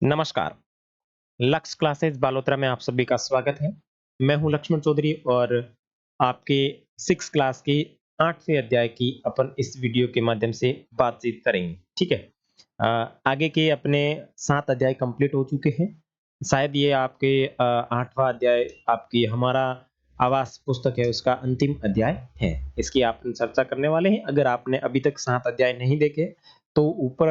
नमस्कार। लक्ष्य क्लासेस बालोतरा में आप सभी का स्वागत है। मैं हूं लक्ष्मण चौधरी और आपके 6 क्लास के 8वें अध्याय की अपन इस वीडियो के माध्यम से बातचीत करेंगे। ठीक है। आगे के अपने 7 अध्याय कंप्लीट हो चुके हैं। शायद ये आपके 8वां अध्याय आपकी हमारा आवास पुस्तक है उसका अंतिम अध्याय है। इसकी आप चर्चा करने वाले हैं। अगर आपने अभी तक 7 अध्याय नहीं देखे तो ऊपर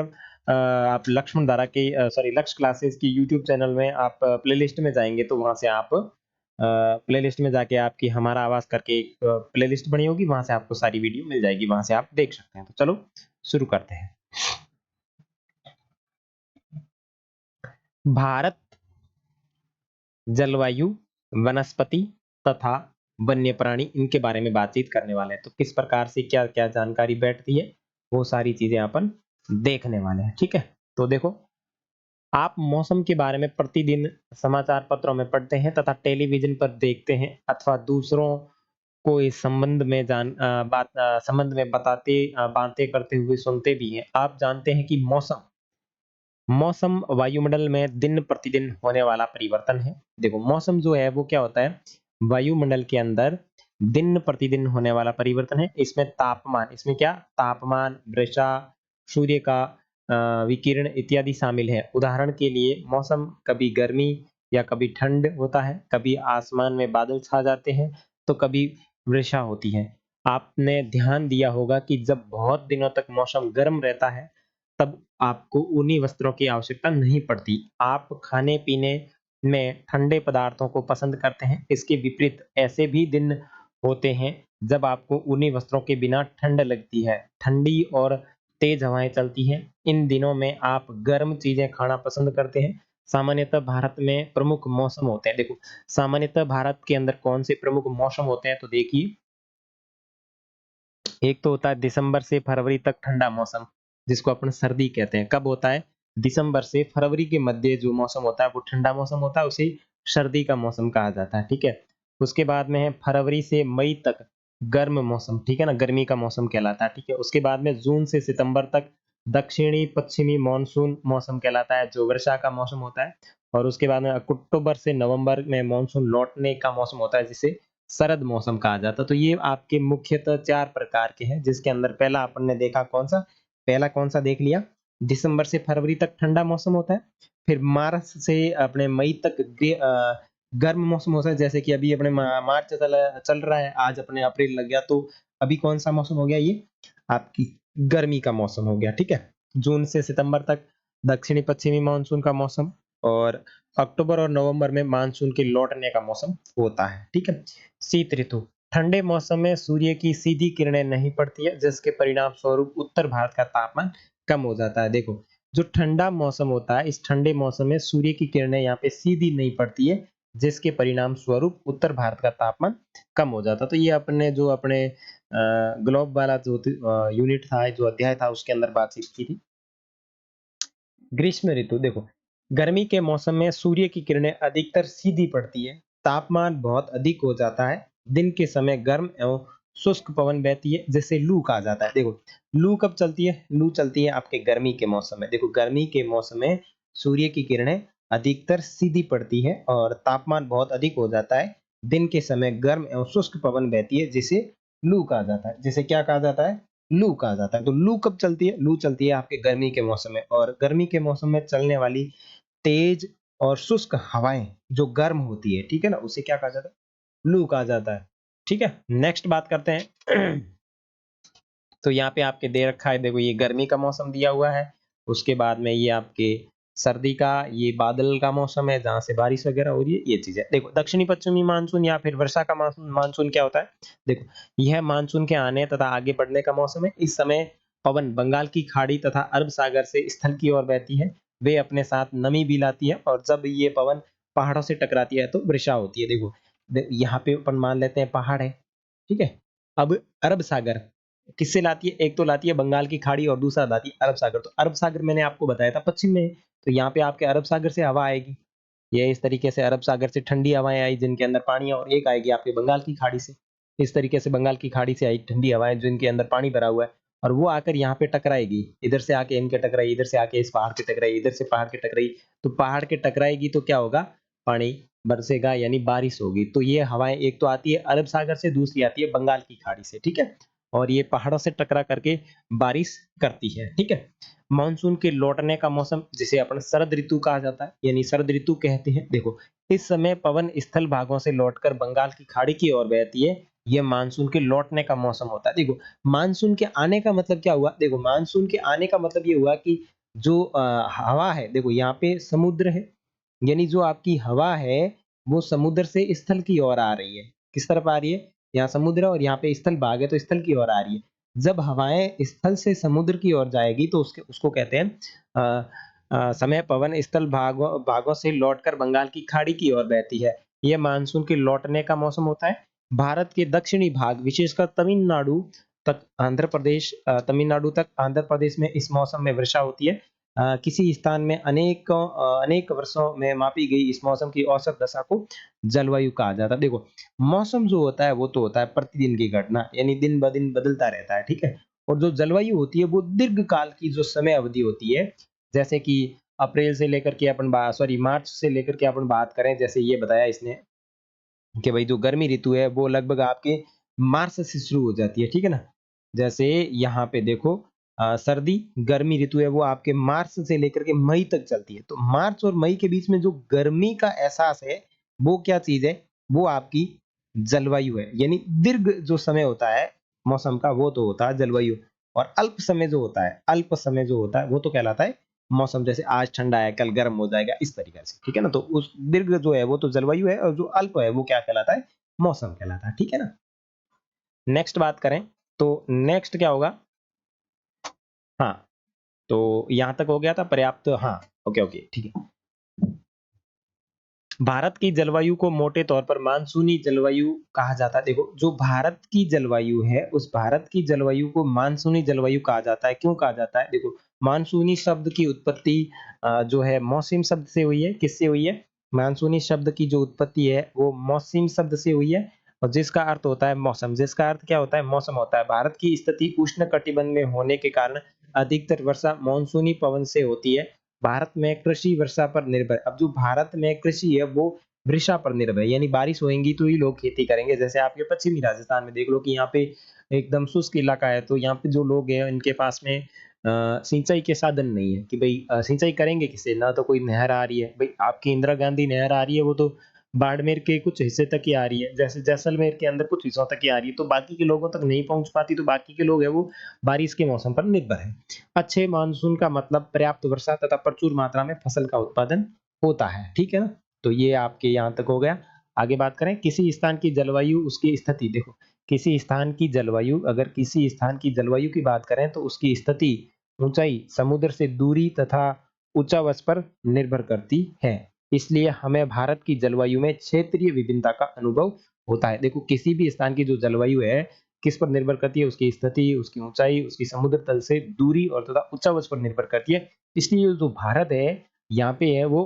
आप लक्ष्मण धारा के सॉरी लक्ष्य क्लासेस की यूट्यूब चैनल में आप प्लेलिस्ट में जाएँगे तो वहाँ से आप प्लेलिस्ट में जाके आपकी हमारा आवाज़ करके एक प्लेलिस्ट बनी होगी, वहाँ से आपको सारी वीडियो मिल जाएगी, वहाँ से आप देख सकते हैं। तो चलो शुरू करते हैं। भारत जलवायु, वनस्पति तथा वन्य प्राणी इनके बारे में बातचीत करने वाले हैं। तो किस प्रकार से क्या-क्या जानकारी बैठती है, वो सारी चीज़ें अपन देखने वाले हैं। ठीक है? तो देखो आप मौसम के बारे में प्रतिदिन समाचार पत्रों में पढ़ते हैं तथा टेलीविज़न पर देखते हैं अथवा दूसरों को इस संबंध में बातें करते हुए सुनते भी हैं। आप जानते हैं कि मौसम मौसम वायुमंडल में दिन प्रतिदिन होने वाला परिवर्तन है। देखो मौसम जो है वो क्या होता है? वायुमंडल के अंदर दिन प्रतिदिन होने वाला परिवर्तन है। इसमें तापमान इसमें क्या? तापमान, वर्षा, सूर्य का विकिरण इत्यादि शामिल है। उदाहरण के लिए मौसम कभी गर्मी या कभी ठंड होता है, कभी आसमान में बादल छा जाते हैं, तो कभी वर्षा होती है। आपने ध्यान दिया होगा कि जब बहुत दिनों तक मौसम गर्म रहता है, तब आपको ऊनी वस्त्रों की आवश्यकता नहीं पड़ती। आप खाने-पीने में ठंडे पदार्थों को पसंद करते हैं। इसके विपरीत ऐसे भी दिन होते हैं जब आपको ऊनी वस्त्रों के बिना ठंड लगती है। ठंडी और तेज हवाएँ चलती हैं। इन दिनों में आप गर्म चीज़ें खाना पसंद करते हैं। सामान्यतः भारत में प्रमुख मौसम होते हैं। देखो, सामान्यतः भारत के अंदर कौन से प्रमुख मौसम होते हैं तो देखिए एक तो होता है दिसंबर से फरवरी तक ठंडा मौसम, जिसको अपन सर्दी कहते हैं। कब होता है? दिसंबर से फरवरी के मध्य जो मौसम होता है, वो ठंडा मौसम होता है, उसे सर्दी का मौसम कहा जाता है, ठीक है? उसके बाद में है फरवरी से मई तक गर्म मौसम, ठीक है ना? गर्मी का मौसम कहलाता है, ठीक है? उसके बाद में जून से सितंबर तक दक्षिणी पश्चिमी मानसून मौसम कहलाता है, जो वर्षा का मौसम होता है। और उसके बाद में अक्टूबर से नवंबर में मानसून लौटने का मौसम होता है, जिसे शरद मौसम कहा जाता है। तो ये आपके मुख्यतः 4 प्रकार के हैं, जिसके अंदर पहला अपन ने देखा कौन-सा? पहला कौन-सा देख लिया? दिसंबर से फरवरी तक ठंडा मौसम होता है। फिर मार्च से अपने मई तक गर्म मौसम होता है, जैसे कि अभी अपने मार्च चल रहा है, आज अपने अप्रैल लग गया, तो अभी कौन-सा मौसम हो गया ये? आपकी गर्मी का मौसम हो गया, ठीक है? जून से सितंबर तक दक्षिणी-पश्चिमी मानसून का मौसम और अक्टूबर और नवंबर में मानसून के लौटने का मौसम होता है, ठीक है? शीत ऋतु ठंडे मौसम में सूर्य की सीधी किरणें नहीं पड़ती है, जिसके परिणाम स्वरूप उत्तर भारत का तापमान कम हो जाता है। देखो, जो ठंडा मौसम होता है, इस ठंडे मौसम में सूर्य की किरणें यहाँ पे सीधी नहीं पड़ती है, जिसके परिणाम स्वरूप उत्तर भारत का तापमान कम हो जाता है। तो ये अपने ग्लोब वाला यूनिट था, जो अध्याय था, उसके अंदर बातचीत की थी। ग्रीष्म ऋतु देखो, गर्मी के मौसम में सूर्य की किरणें अधिकतर सीधी पड़ती है, तापमान बहुत अधिक हो जाता है, दिन के समय गर्म एवं शुष्क पवन बहती है, जिसे लू कहा जाता है। देखो, लू कब चलती है? लू चलती है आपके गर्मी के मौसम में। देखो, गर्मी के मौसम में सूर्य की किरणें अधिकतर सीधी पड़ती है और तापमान बहुत अधिक हो जाता है। दिन के समय गर्म एवं शुष्क पवन बहती है, जिसे लू कहा जाता है। जिसे क्या कहा जाता है? लू कहा जाता है। तो लू कब चलती है? लू चलती है आपके गर्मी के मौसम में और गर्मी के मौसम में चलने वाली तेज और शुष्क हवाएं जो गर्म होती है, ठीक है ना, उसे क्या कहा जाता है? लू कहा जाता है। ठीक है, नेक्स्ट बात करते हैं। तो यहाँ पे आपके दे रखा है, देखो ये गर्मी का मौसम दिया हुआ है, उसके बाद में ये आपके सर्दी का, ये बादल का मौसम है जहाँ से बारिश वगैरह हो रही है, ये चीज है। देखो दक्षिणी पश्चिमी मानसून या फिर वर्षा का मानसून मानसून क्या होता है? देखो, यह मानसून के आने तथा आगे बढ़ने का मौसम है। इस समय पवन बंगाल की खाड़ी तथा अरब सागर से स्थल की ओर बहती है, वे अपने साथ नमी भी लाती है और जब ये पवन पहाड़ों से टकराती है तो वर्षा होती है। देखो, यहाँ पे अपन मान लेते हैं पहाड़ है, ठीक है? अब अरब सागर किससे लाती है? एक तो लाती है बंगाल की खाड़ी और दूसरा लाती है अरब सागर। तो अरब सागर मैंने आपको बताया था पश्चिम में है, तो यहाँ पे आपके अरब सागर से हवा आएगी। ये इस तरीके से अरब सागर से ठंडी हवाएँ आई जिनके अंदर पानी है, और एक आएगी आपके बंगाल की खाड़ी से। इस तरीके से बंगाल की खाड़ी से आई ठंडी हवाएँ जिनके अंदर पानी भरा हुआ है, और वो आकर यहाँ पे टकराएगी, इधर से आके इनके टकराई, इधर से आके इस पहाड़ के टकराई, इधर से पहाड़ के टकराई, तो पहाड़ के टकराएगी तो क्या होगा, पानी बरसेगा यानी बारिश होगी। तो ये हवाएं एक तो आती है अरब सागर से, दूसरी आती है बंगाल की खाड़ी से, ठीक है, और ये पहाड़ों से टकरा करके बारिश करती है, ठीक है। मानसून के लौटने का मौसम जिसे अपन शरद ऋतु कहा जाता है, यानी शरद ऋतु कहते हैं। देखो, इस समय पवन स्थल भागों से लौटकर बंगाल की खाड़ी की ओर बहती है, यह मानसून के लौटने का मौसम होता है। देखो, मानसून के आने का मतलब क्या हुआ, देखो मानसून के आने का मतलब ये हुआ कि जो हवा है, देखो यहाँ पे समुद्र है, यानी जो आपकी हवा है वो समुद्र से स्थल की ओर आ रही है। किस तरफ आ रही है, यहाँ समुद्र है और यहाँ पे स्थल भाग है तो स्थल की ओर आ रही है। जब हवाएं स्थल से समुद्र की ओर जाएगी तो उसके उसको कहते हैं समय पवन स्थल भागों भागों से लौटकर बंगाल की खाड़ी की ओर बहती है। यह मानसून के लौटने का मौसम होता है। भारत के दक्षिणी भाग विशेषकर तमिलनाडु तक आंध्र प्रदेश तमिलनाडु तक आंध्र प्रदेश में इस मौसम में वर्षा होती है। किसी स्थान में अनेक वर्षों में मापी गई इस मौसम की औसत दशा को जलवायु कहा जाता है। देखो, मौसम जो होता है वो तो होता है प्रतिदिन की घटना, यानी दिन ब दिन बदलता रहता है, ठीक है। और जो जलवायु होती है वो दीर्घ काल की जो समय अवधि होती है, जैसे कि अप्रैल से लेकर के अपन बात सॉरी मार्च से लेकर के अपन बात करें, जैसे ये बताया इसने कि भाई जो गर्मी ऋतु है वो लगभग आपके मार्च से शुरू हो जाती है, ठीक है ना। जैसे यहाँ पे देखो, सर्दी गर्मी ऋतु है वो आपके मार्च से लेकर के मई तक चलती है। तो मार्च और मई के बीच में जो गर्मी का एहसास है वो क्या चीज है, वो आपकी जलवायु है। यानी दीर्घ जो समय होता है मौसम का वो तो होता है जलवायु, और अल्प समय जो होता है, अल्प समय जो होता है वो तो कहलाता है मौसम। जैसे आज ठंडा है कल गर्म हो जाएगा, इस तरीके से, ठीक है ना। तो उस दीर्घ जो है वो तो जलवायु है, और जो अल्प है वो क्या कहलाता है, मौसम कहलाता है, ठीक है ना। नेक्स्ट बात करें तो नेक्स्ट क्या होगा, हाँ, तो यहां तक हो गया था पर्याप्त, हाँ, ओके ओके ठीक है। भारत की जलवायु को मोटे तौर पर मानसूनी जलवायु कहा जाता है। देखो, जो भारत की जलवायु है उस भारत की जलवायु को मानसूनी जलवायु कहा जाता है। क्यों कहा जाता है, देखो मानसूनी शब्द की उत्पत्ति जो है मौसम शब्द से हुई है। किससे हुई है, मानसूनी शब्द की जो उत्पत्ति है वो मौसम शब्द से हुई है, और जिसका अर्थ होता है मौसम, जिसका अर्थ क्या होता है, मौसम होता है। भारत की स्थिति उष्ण कटिबंध में होने के कारण अधिकतर वर्षा मानसूनी पवन से होती है। भारत में कृषि वर्षा पर निर्भर, अब जो भारत में कृषि है वो वर्षा पर निर्भर है, यानी बारिश होएगी तो ही लोग खेती करेंगे। जैसे आपके पश्चिमी राजस्थान में देख लो कि यहाँ पे एकदम शुष्क इलाका है, तो यहाँ पे जो लोग हैं इनके पास में सिंचाई के साधन नहीं है कि भाई सिंचाई करेंगे किससे, ना तो कोई नहर आ रही है। भाई आपकी इंदिरा गांधी नहर आ रही है वो तो बाड़मेर के कुछ हिस्से तक ही आ रही है, जैसे जैसलमेर के अंदर कुछ हिस्सों तक ही आ रही है, तो बाकी के लोगों तक नहीं पहुंच पाती। तो बाकी के लोग है वो बारिश के मौसम पर निर्भर है। अच्छे मानसून का मतलब पर्याप्त वर्षा तथा प्रचुर मात्रा में फसल का उत्पादन होता है, ठीक है ना। तो ये आपके यहाँ तक हो गया। आगे बात करें, किसी स्थान की जलवायु उसकी स्थिति। देखो, किसी स्थान की जलवायु, अगर किसी स्थान की जलवायु की बात करें तो उसकी स्थिति ऊंचाई, समुद्र से दूरी तथा उच्चावच पर निर्भर करती है। इसलिए हमें भारत की जलवायु में क्षेत्रीय विभिन्नता का अनुभव होता है। देखो, किसी भी स्थान की जो जलवायु है किस पर निर्भर करती है, उसकी स्थिति, उसकी ऊंचाई, उसकी समुद्र तल से दूरी और तथा उच्चावच पर निर्भर करती है। इसलिए जो भारत है यहाँ पे है वो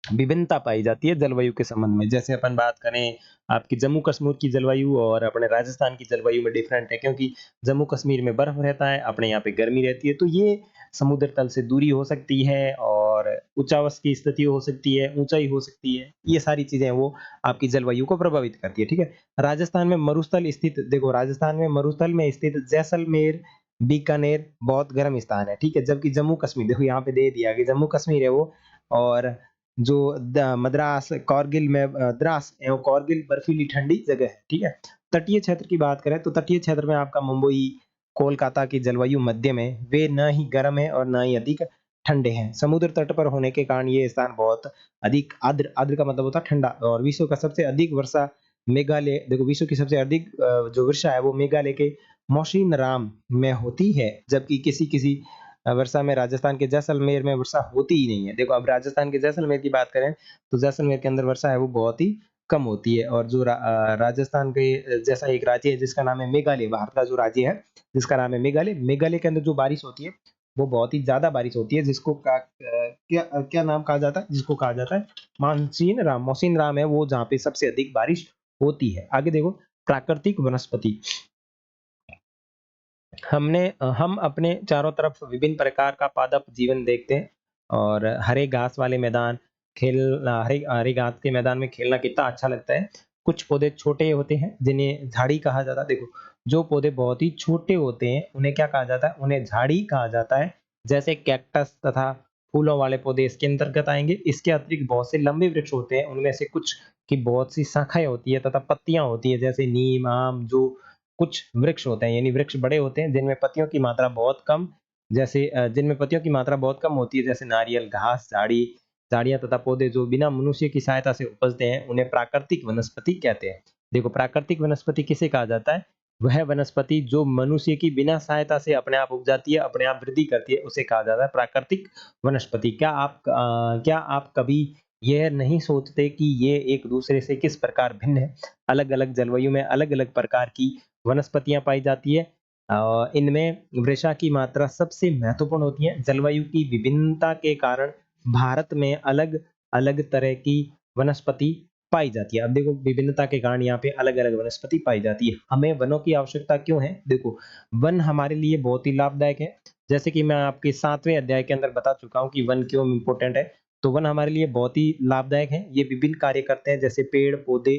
विभिन्नता पाई जाती है जलवायु के संबंध में। जैसे अपन बात करें आपकी जम्मू कश्मीर की जलवायु और अपने राजस्थान की जलवायु में डिफरेंट है, क्योंकि जम्मू कश्मीर में बर्फ रहता है, अपने यहाँ पे गर्मी रहती है। तो ये समुद्र तल से दूरी हो सकती है और उच्चावच की स्थिति हो सकती है, ऊंचाई हो सकती है, ये सारी चीजें वो आपकी जलवायु को प्रभावित करती है, ठीक है। राजस्थान में मरुस्थल स्थित, देखो राजस्थान में मरुस्थल में स्थित जैसलमेर बीकानेर बहुत गर्म स्थान है, ठीक है। जबकि जम्मू कश्मीर, देखो यहाँ पे दे दिया कि जम्मू कश्मीर है वो, और जो मद्रास कारगिल में द्रास एवं कारगिल बर्फीली ठंडी जगह है, ठीक है। तटीय क्षेत्र की बात करें तो तटीय क्षेत्र में आपका मुंबई कोलकाता की जलवायु मध्यम है, वे न ही गर्म है और न ही अधिक ठंडे हैं। समुद्र तट पर होने के कारण ये स्थान बहुत अधिक आर्द्र, आर्द्र का मतलब होता है ठंडा, और विश्व का सबसे अधिक वर्षा मेघालय, देखो विश्व की सबसे अधिक जो वर्षा है वो मेघालय के मौसिनराम में होती है। जबकि किसी किसी वर्षा में राजस्थान के जैसलमेर में वर्षा होती ही नहीं है। देखो, अब राजस्थान के जैसलमेर की बात करें तो जैसलमेर के अंदर वर्षा है वो बहुत ही कम होती है। और जो राजस्थान के जैसा एक राज्य है जिसका नाम है मेघालय, भारत का जो राज्य है जिसका नाम है मेघालय, मेघालय के अंदर जो बारिश होती है वो बहुत ही ज्यादा बारिश होती है, जिसको क्या नाम कहा जाता है, जिसको कहा जाता है मौसिन राम है वो, जहाँ पे सबसे अधिक बारिश होती है। आगे देखो, प्राकृतिक वनस्पति। हम अपने चारों तरफ विभिन्न प्रकार का पादप जीवन देखते हैं और हरे घास वाले मैदान हरे हरे घास के मैदान में खेलना कितना अच्छा लगता है। कुछ पौधे छोटे होते हैं जिन्हें झाड़ी कहा जाता है। देखो, जो पौधे बहुत ही छोटे होते हैं उन्हें क्या कहा जाता है? उन्हें झाड़ी कहा जाता है। जैसे कैक्टस तथा फूलों वाले पौधे इसके अंतर्गत आएंगे। इसके अतिरिक्त बहुत से लंबे वृक्ष होते हैं, उनमें से कुछ की बहुत सी शाखाएं होती है तथा पत्तियां होती है, जैसे नीम, आम, जो कुछ वृक्ष होते हैं, यानी वृक्ष बड़े होते हैं जिनमें पत्तियों की मात्रा बहुत कम, जैसे जिनमें पत्तियों की मात्रा बहुत कम होती है, जैसे नारियल, घास, झाड़ियाँ तथा पौधे जो बिना मनुष्य की सहायता से उपजते हैं, उन्हें प्राकृतिक वनस्पति कहते हैं। देखो, प्राकृतिक वनस्पति किसे कहा जाता है? वह वनस्पति जो मनुष्य की बिना सहायता से अपने आप उग जाती है, अपने आप वृद्धि करती है, उसे कहा जाता है प्राकृतिक वनस्पति। क्या आप कभी यह नहीं सोचते कि ये एक दूसरे से किस प्रकार भिन्न है? अलग-अलग जलवायु में अलग-अलग प्रकार की वनस्पतियाँ पाई जाती है। इनमें वृषा की मात्रा सबसे महत्वपूर्ण होती है। जलवायु की विभिन्नता के कारण भारत में अलग-अलग तरह की वनस्पति पाई जाती है। अब देखो, विभिन्नता के कारण यहाँ पे अलग-अलग वनस्पति पाई जाती है। हमें वनों की आवश्यकता क्यों है? देखो, वन हमारे लिए बहुत ही लाभदायक है। जैसे कि मैं आपके 7वें अध्याय के अंदर बता चुका हूँ कि वन क्यों इम्पोर्टेंट है। तो वन हमारे लिए बहुत ही लाभदायक है। ये विभिन्न कार्य करते हैं, जैसे पेड़-पौधे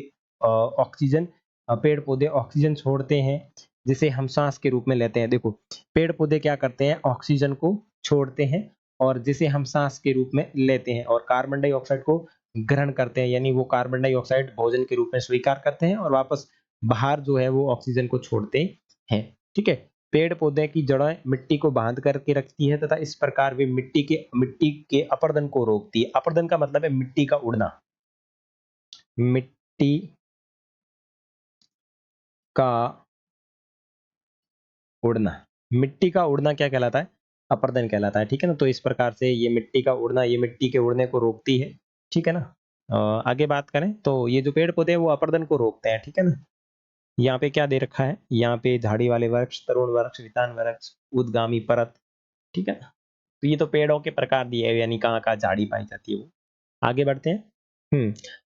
पेड़-पौधे ऑक्सीजन छोड़ते हैं, जिसे हम सांस के रूप में लेते हैं। देखो, पेड़-पौधे क्या करते हैं? ऑक्सीजन को छोड़ते हैं और जिसे हम सांस के रूप में लेते हैं, और कार्बन डाइऑक्साइड को ग्रहण करते हैं, यानी वो कार्बन डाइऑक्साइड भोजन के रूप में स्वीकार करते हैं और वापस बाहर जो है वो ऑक्सीजन को छोड़ते हैं। ठीक है? पेड़-पौधे की जड़ें मिट्टी को बाँध करके रखती है तथा इस प्रकार वे मिट्टी के अपरदन को रोकती है। अपरदन का मतलब है मिट्टी का उड़ना। मिट्टी का उड़ना। मिट्टी का उड़ना क्या कहलाता है? अपरदन कहलाता है, ठीक है ना? तो इस प्रकार से ये मिट्टी का उड़ना, ये मिट्टी के उड़ने को रोकती है, ठीक है ना? आगे बात करें तो ये जो पेड़-पौधे हैं वो अपरदन को रोकते हैं, ठीक है ना? यहाँ पे क्या दे रखा है? यहाँ पे झाड़ी वाले वृक्ष, तरुण वृक्ष, वितान वृक्ष, उद्गामी परत, ठीक है ना? तो ये तो पेड़ों के प्रकार दिए हैं, यानी कहाँ-कहाँ झाड़ी पाई जाती है वो। आगे बढ़ते हैं। हुँ,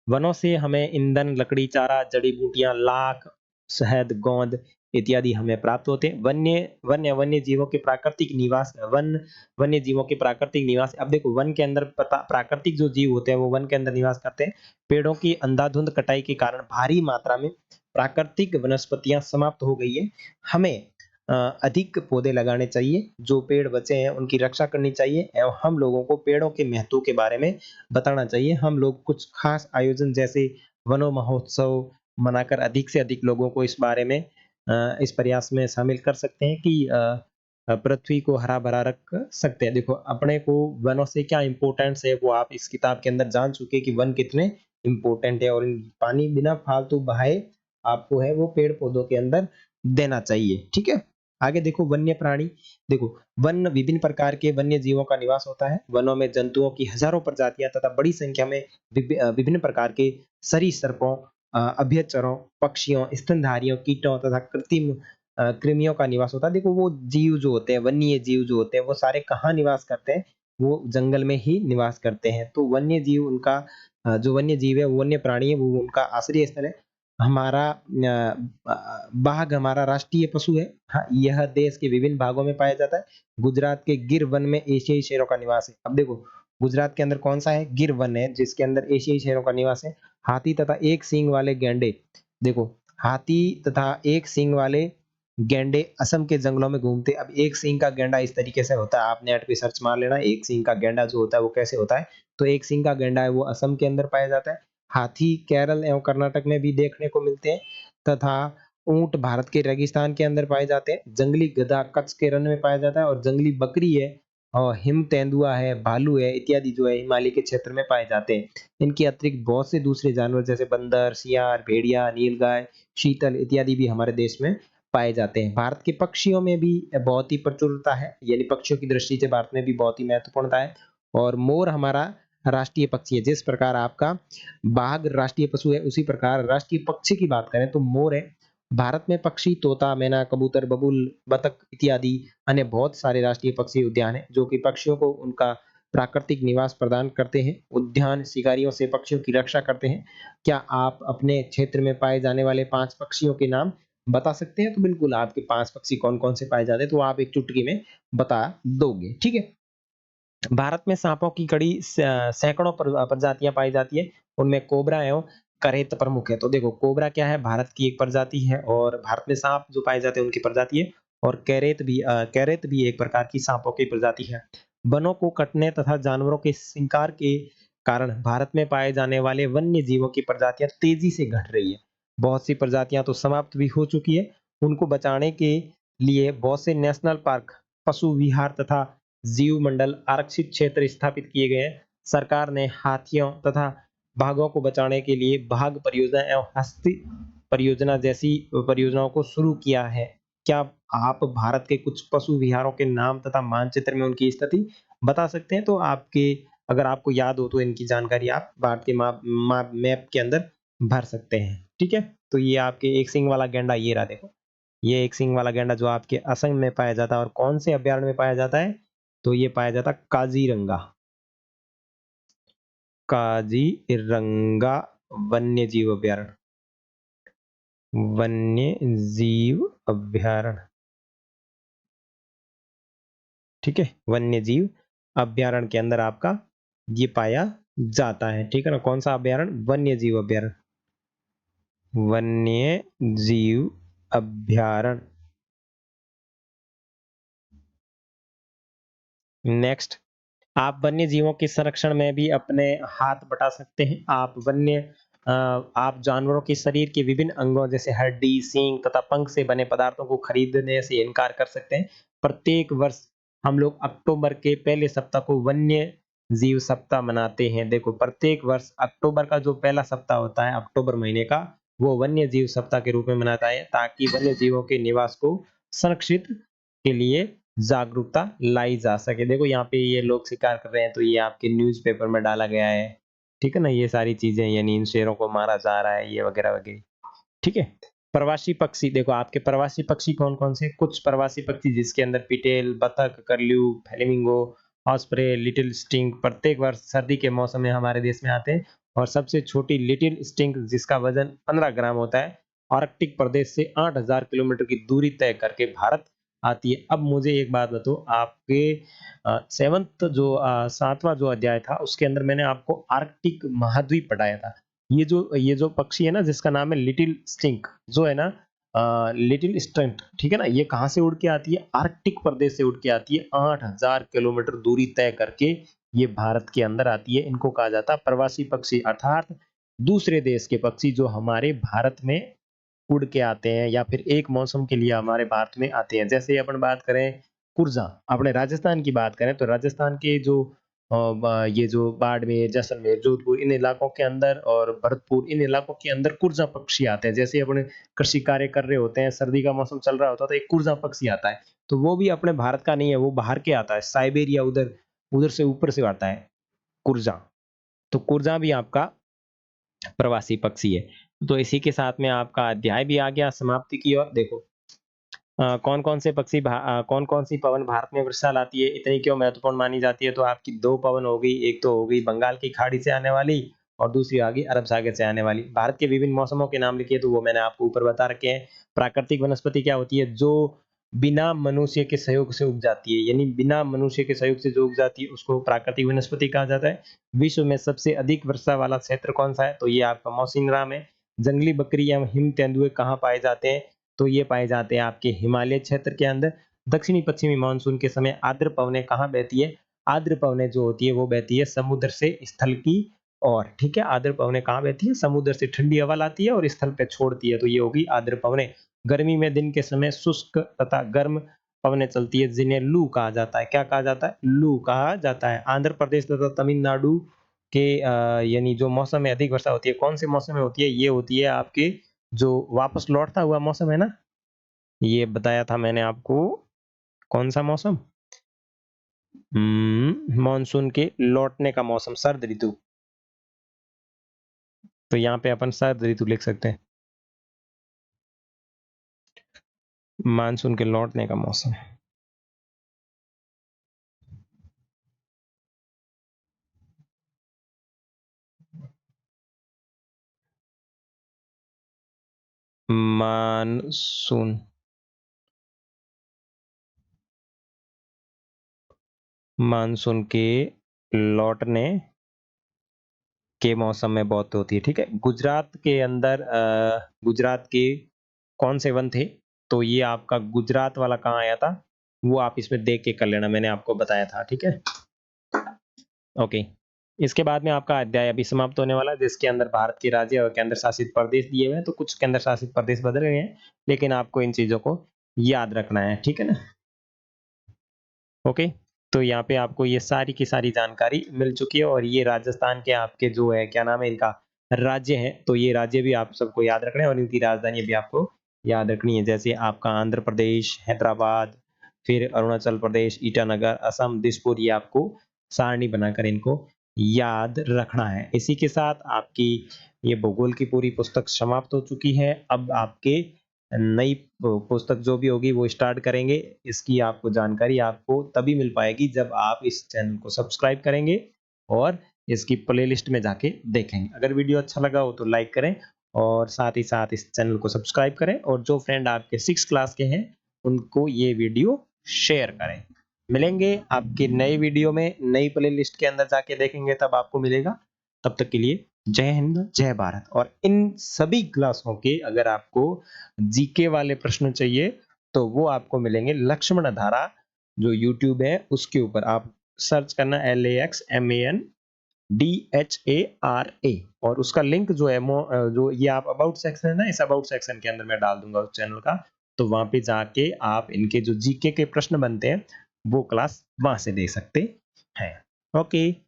वनों से हमें ईंधन, लकड़ी, चारा, जड़ी-बूटियाँ, लाख, शहद, गोंद इत्यादि हमें प्राप्त होते हैं। वन्य जीवों के प्राकृतिक निवास वन्य जीवों के प्राकृतिक निवास। अब देखो, वन के अंदर प्राकृतिक जो जीव होते हैं वो वन के अंदर निवास करते हैं। पेड़ों की अंधाधुंध कटाई के कारण भारी मात्रा में प्राकृतिक वनस्पतियाँ समाप्त हो गई है। हमें अ, अधिक पौधे लगाने चाहिए, जो पेड़ बचे हैं उनकी रक्षा करनी चाहिए एवं हम लोगों को पेड़ों के महत्व के बारे में बताना चाहिए। हम लोग कुछ खास आयोजन जैसे वनो महोत्सव मनाकर अधिक से अधिक लोगों को इस बारे में इस प्रयास में शामिल कर सकते हैं कि पृथ्वी को हरा-भरा रख सकते हैं। देखो, अपने को वनों से क्या इम्पोर्टेंस है वो आप इस किताब के अंदर जान चुके हैं कि वन कितने इम्पोर्टेंट है, और पानी बिना फालतू बहाए आपको है वो पेड़-पौधों के अंदर देना चाहिए। ठीक है? आगे देखो, वन्य प्राणी। देखो, वन विभिन्न प्रकार के वन्य जीवों का निवास होता है। वनों में जंतुओं की हजारों प्रजातियां तथा बड़ी संख्या में विभिन्न प्रकार के सरीसृपों, अभयचरों, पक्षियों, स्तनधारियों, कीटों तथा कृत्रिम कृमियों का निवास होता है। देखो, वो जीव जो होते हैं, वन्य जीव जो होते हैं, वो सारे कहाँ निवास करते हैं? वो जंगल में ही निवास करते हैं। तो वन्य जीव उनका जो वन्य जीव है, वो वन्य प्राणी है, वो उनका आश्रय स्थल है। बाघ हमारा राष्ट्रीय पशु है। हाँ, यह देश के विभिन्न भागों में पाया जाता है। गुजरात के गिर वन में एशियाई शेरों का निवास है। अब देखो, गुजरात के अंदर कौन सा है? गिर वन है, जिसके अंदर एशियाई शेरों का निवास है। हाथी तथा एक सींग वाले गैंडे। देखो, हाथी तथा एक सींग वाले गैंडे असम के जंगलों में घूमते। अब एक सींग का गैंडा इस तरीके से होता है, आप नेट पे सर्च मार लेना, एक सींग का गैंडा जो होता है वो कैसे होता है। तो एक सींग का गैंडा है वो असम के अंदर पाया जाता है। हाथी केरल एवं कर्नाटक में भी देखने को मिलते हैं तथा ऊंट भारत के रेगिस्तान के अंदर पाए जाते हैं। जंगली गधा कच्छ के रण में पाया जाता है, और जंगली बकरी है और हिम तेंदुआ है, भालू है इत्यादि जो है हिमालय के क्षेत्र में पाए जाते हैं। इनके अतिरिक्त बहुत से दूसरे जानवर जैसे बंदर, सियार, भेड़िया, नीलगाय, शीतल इत्यादि भी हमारे देश में पाए जाते हैं। भारत के पक्षियों में भी बहुत ही प्रचुरता है, यानी पक्षियों की दृष्टि से भारत में भी बहुत ही महत्वपूर्णता है। और मोर हमारा राष्ट्रीय पक्षी है। जिस प्रकार आपका बाघ राष्ट्रीय पशु है, उसी प्रकार राष्ट्रीय पक्षी की बात करें तो मोर है। भारत में पक्षी तोता, मैना, कबूतर, बबूल, बतख इत्यादि अन्य बहुत सारे राष्ट्रीय पक्षी उद्यान हैं, जो कि पक्षियों को उनका प्राकृतिक निवास प्रदान करते हैं। उद्यान शिकारियों से पक्षियों की रक्षा करते हैं। क्या आप अपने क्षेत्र में पाए जाने वाले 5 पक्षियों के नाम बता सकते हैं? तो बिल्कुल आपके 5 पक्षी कौन-कौन से पाए जाते हैं, तो आप एक चुटकी में बता दोगे, ठीक है? भारत में साँपों की कड़ी सैकड़ों प्रजातियाँ पाई जाती हैं, उनमें कोबरा एवं करेत प्रमुख है। तो देखो कोबरा क्या है, भारत की एक प्रजाति है और भारत में साँप जो पाए जाते हैं उनकी प्रजाति है और कैरेत भी एक प्रकार की साँपों की प्रजाति है। वनों को कटने तथा जानवरों के शिकार के कारण भारत में पाए जाने वाले वन्य जीवों की प्रजातियाँ तेज़ी से घट रही है। बहुत सी प्रजातियाँ तो समाप्त भी हो चुकी है, उनको बचाने के लिए बहुत से नेशनल पार्क, पशु विहार तथा जीव मंडल आरक्षित क्षेत्र स्थापित किए गए हैं। सरकार ने हाथियों तथा बाघों को बचाने के लिए बाघ परियोजना एवं हस्ती परियोजना जैसी परियोजनाओं को शुरू किया है। क्या आप भारत के कुछ पशु विहारों के नाम तथा मानचित्र में उनकी स्थिति बता सकते हैं? तो आपके अगर आपको याद हो तो इनकी जानकारी आप भारत के मैप के अंदर भर सकते हैं। ठीक है? तो ये आपके एक सींग वाला गैंडा ये रहा देखो। ये एक सींग वाला गैंडा जो आपके असम में पाया जाता है और कौन से अभयारण्य में पाया जाता है? तो ये पाया जाता है काजीरंगा। काजीरंगा वन्य जीव अभयारण्य। वन्य जीव अभयारण्य, ठीक है? वन्य जीव अभयारण्य के अंदर आपका ये पाया जाता है, ठीक है ना? कौन सा अभयारण्य? वन्य जीव अभयारण्य। वन्य जीव अभयारण्य। नेक्स्ट, आप वन्य जीवों के संरक्षण में भी अपने हाथ बटा सकते हैं। आप जानवरों के शरीर के विभिन्न अंगों जैसे हड्डी, सींग तथा पंख से बने पदार्थों को खरीदने से इनकार कर सकते हैं। प्रत्येक वर्ष हम लोग अक्टूबर के पहले सप्ताह को वन्य जीव सप्ताह मनाते हैं। देखो प्रत्येक वर्ष अक्टूबर का जो पहला सप्ताह होता है, अक्टूबर महीने का, वो वन्य जीव सप्ताह के रूप में मनाता है ताकि वन्य जीवों के निवास को संरक्षित के लिए जागरूकता लाई जा सके। देखो यहाँ पे ये लोग शिकार कर रहे हैं तो ये आपके न्यूज़पेपर में डाला गया है। ठीक है ना? ये सारी चीज़ें यानी इन शेरों को मारा जा रहा है ये वगैरह-वगैरह। ठीक है? प्रवासी पक्षी देखो आपके प्रवासी पक्षी कौन-कौन से? कुछ प्रवासी पक्षी जिसके अंदर पिटेल, बतख, कर्ल्यू, फ्लेमिंगो, ऑस्प्रे, लिटिल स्टिंक प्रत्येक वर्ष सर्दी के मौसम में हमारे देश में आते हैं और सबसे छोटी लिटिल स्टिंक जिसका वजन 15 ग्राम होता है, आर्कटिक प्रदेश से 8000 किलोमीटर की दूरी तय करके भारत आती है। अब मुझे एक बात बताओ आपके 7वां जो अध्याय था उसके अंदर मैंने आपको आर्कटिक महाद्वीप पढ़ाया था। ये जो पक्षी है ना जिसका नाम है लिटिल स्टिंक जो है ना लिटिल स्टंट, ठीक है ना? ये कहाँ से उड़ के आती है? आर्कटिक प्रदेश से उड़ के आती है। 8000 किलोमीटर दूरी तय करके ये भारत के अंदर आती है। इनको कहा जाता है प्रवासी पक्षी अर्थात दूसरे देश के पक्षी जो हमारे भारत में उड़ के आते हैं या फिर एक मौसम के लिए हमारे भारत में आते हैं। जैसे अपन बात करें कुर्ज़ा, अपने राजस्थान की बात करें तो राजस्थान के जो ये जो बाड़मेर, जैसलमेर, जोधपुर इन इलाकों के अंदर और भरतपुर इन इलाकों के अंदर कुर्ज़ा पक्षी आते हैं। जैसे अपने कृषि कार्य कर रहे होते हैं, सर्दी का मौसम चल रहा होता है तो एक कुर्ज़ा पक्षी आता है। तो वो भी अपने भारत का नहीं है, वो बाहर के आता है, साइबेरिया उधर उधर से ऊपर से आता है कुर्ज़ा। तो कुर्ज़ा भी आपका प्रवासी पक्षी है। तो इसी के साथ में आपका अध्याय भी आ गया समाप्ति की ओर। देखो कौन-कौन सी पवन भारत में वर्षा लाती है, इतनी क्यों महत्वपूर्ण मानी जाती है? तो आपकी 2 पवन हो गई, एक तो हो गई बंगाल की खाड़ी से आने वाली और दूसरी आ गई अरब सागर से आने वाली। भारत के विभिन्न मौसमों के नाम लिखिए तो वो मैंने आपको ऊपर बता रखे हैं। प्राकृतिक वनस्पति क्या होती है? जो बिना मनुष्य के सहयोग से उग जाती है, यानी बिना मनुष्य के सहयोग से जो उग जाती है उसको प्राकृतिक वनस्पति कहा जाता है। विश्व में सबसे अधिक वर्षा वाला क्षेत्र कौन-सा है? तो ये आपका मौसिनराम है। जंगली बकरी एवं हिम तेंदुए कहाँ पाए जाते हैं? तो ये पाए जाते हैं आपके हिमालय क्षेत्र के अंदर। दक्षिणी पश्चिमी मानसून के समय आर्द्र पवनें कहाँ बहती है? आर्द्र पवनें जो होती है वो बहती है समुद्र से स्थल की ओर, ठीक है? आर्द्र पवनें कहाँ बहती है? समुद्र से ठंडी हवा लाती है और स्थल पे छोड़ती है, तो ये होगी आर्द्र पवनें। गर्मी में दिन के समय शुष्क तथा गर्म पवनें चलती है जिन्हें लू कहा जाता है। क्या कहा जाता है? लू कहा जाता है। आंध्र प्रदेश तथा तमिलनाडु के यानी जो मौसम में अधिक वर्षा होती है, कौन से मौसम में होती है? ये होती है आपके जो वापस लौटता हुआ मौसम है ना, ये बताया था मैंने आपको कौन-सा मौसम? मानसून के लौटने का मौसम, शरद ऋतु। तो यहाँ पे अपन शरद ऋतु लिख सकते हैं। मानसून के लौटने का मौसम। मानसून मानसून के लौटने के मौसम में बहुत होती है, ठीक है। गुजरात के अंदर गुजरात के कौन से वन थे, तो ये आपका गुजरात वाला कहाँ आया था, वो आप इसमें देख के कर लेना, मैंने आपको बताया था, ठीक है। ओके, इसके बाद में आपका अध्याय अभी समाप्त होने वाला है, जिसके अंदर भारत के राज्य और केंद्र शासित प्रदेश दिए हुए हैं। तो कुछ केंद्र शासित प्रदेश बदल गए हैं, लेकिन आपको इन चीजों को याद रखना है, ठीक है ना। ओके, तो यहाँ पे आपको ये सारी की सारी जानकारी मिल चुकी है, और ये राजस्थान के आपके जो है क्या नाम है इनका राज्य है, तो ये राज्य भी आप सबको याद रखना है, और इनकी राजधानी भी आपको याद रखनी है। जैसे आपका आंध्र प्रदेश हैदराबाद, फिर अरुणाचल प्रदेश ईटानगर, असम दिसपुर, ये आपको सारणी बनाकर इनको याद रखना है। इसी के साथ आपकी ये भूगोल की पूरी पुस्तक समाप्त हो चुकी है। अब आपके नई पुस्तक जो भी होगी वो स्टार्ट करेंगे। इसकी आपको जानकारी आपको तभी मिल पाएगी जब आप इस चैनल को सब्सक्राइब करेंगे और इसकी प्लेलिस्ट में जाके देखेंगे। अगर वीडियो अच्छा लगा हो तो लाइक करें, और साथ ही साथ इस चैनल को सब्सक्राइब करें, और जो फ्रेंड आपके 6 क्लास के हैं उनको ये वीडियो शेयर करें। मिलेंगे आपके नए वीडियो में, नई प्लेलिस्ट के अंदर जाके देखेंगे तब आपको मिलेगा। तब तक के लिए जय हिंद जय भारत। और इन सभी क्लासों के अगर आपको जीके वाले प्रश्न चाहिए तो वो आपको मिलेंगे लक्ष्मण धारा, जो यूट्यूब है उसके ऊपर आप सर्च करना LAXMANDHARA, और उसका लिंक जो है जो ये आप अबाउट सेक्शन है ना, इस अबाउट सेक्शन के अंदर मैं डाल दूंगा उस चैनल का। तो वहां पे जाके आप इनके जो जीके के प्रश्न बनते हैं वो क्लास वहां से दे सकते हैं। ओके।